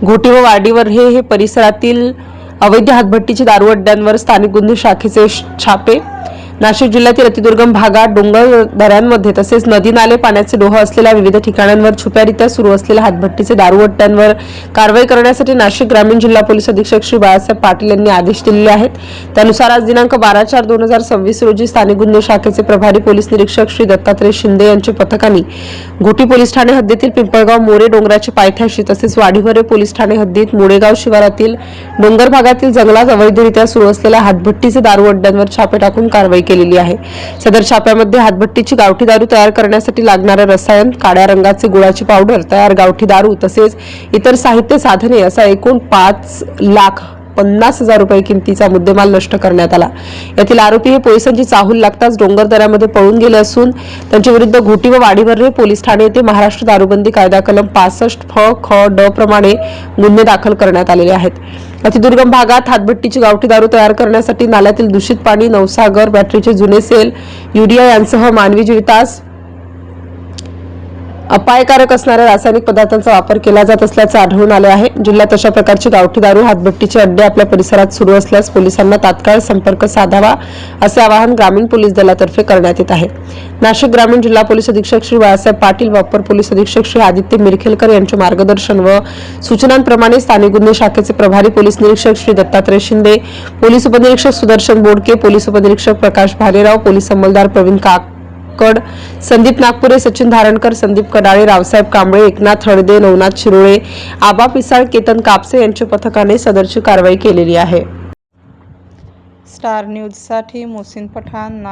घोटी व वाडीवर हे परिसरातील अवैध हातभट्टीचे दारू अड्ड्यांवर स्थानिक गुन्हे शाखेचे छापे। नाशिक जिल्ह्यातील अतिदुर्गम भागात डोंगर दऱ्यांमध्ये तसेच नदी नाले पाण्याचे डोह असलेल्या विविध ठिकाणांवर छुप्यारित्या सुरू असलेल्या हातभट्टीचे दारू अड्ड्यांवर कारवाई करण्यासाठी नाशिक ग्रामीण जिल्हा पोलीस अधीक्षक श्री बाळासाहेब पाटील यांनी आदेश दिलेले आहेत। त्यानुसार आज दिनांक 12/4/2026 रोजी स्थानिक गुन्हे शाखेचे प्रभारी पोलीस निरीक्षक श्री दत्तात्रय शिंदे यांच्या पथकाने घोटी पोलीस ठाणे हद्दीतील पिंपळगाव मोरे डोंगराच्या पायथ्याशी तसेच वाडीवरे पोलीस ठाणे हद्दीत मुळेगाव शिवारातील डोंगर भागातील जंगलात अवैधरित्या सुरू असलेल्या हातभट्टीचे दारू अड्ड्यांवर छापे टाकून कारवाई केलेली आहे। सदर छाप्यामध्ये हातभट्टीची गावठी दारू तयार करण्यासाठी लागणारे रसायन, काळ्या रंगाचे गुळाची पावडर, तयार गावठी दारू तसेच इतर साहित्य साधने असा एकूण 5,50,000 रुपये किमतीचा मुद्देमाल नष्ट करण्यात आला। यातील आरोपी हे पोलिसांची चाहूल लागताच डोंगर दऱ्यामध्ये पळून गेले असून त्यांच्या विरुद्ध घोटी व वाडीवरे पोलीस ठाणे येथे महाराष्ट्र दारूबंदी कायदा कलम 65 फ ख ड प्रमाणे गुन्हे दाखल करण्यात आलेले आहेत। अतिदुर्गम भागात हातभट्टीची गावठी दारू तयार करण्यासाठी नाल्यातील दूषित पाणी, नवसागर, बॅटरीचे जुने सेल, युरिया यांसह मानवी जीवितास अपायकारक असणाऱ्या रासायनिक पदार्थांचा वापर केला जात असल्याचे आढळून आले आहे। जिल्ह्यात अशा प्रकारची गावठी दारू, हातभट्टीचे अड्डे आपल्या परिसरात सुरू असल्यास पोलिसांना तात्काळ संपर्क साधावा असे आवाहन ग्रामीण पोलीस दलातर्फे करण्यात येत आहे। नाशिक ग्रामीण जिल्हा पोलीस अधीक्षक श्री बाळासाहेब पाटील व अप्पर पोलीस अधीक्षक श्री आदित्य मिरखेलकर यांचे मार्गदर्शन व सूचनांप्रमाणे स्थानिक गुन्हे शाखेचे प्रभारी पोलीस निरीक्षक श्री दत्तात्रय शिंदे, पोलीस उपनिरीक्षक सुदर्शन बोडके, पोलीस उपनिरीक्षक प्रकाश भालेराव, पोलीस अंमलदार प्रवीण संदीप नागपुरे, सचिन धारणकर, संदीप कडाळे, रावसाहेब कांबळे, एकनाथ हळदे, नवनाथ शिरोळे, आबा पिसाळ, केतन कापसे यांच्या पथकाने सदरची कारवाई केलेली आहे। स्टार न्यूज साठी मोहसिन पठाण।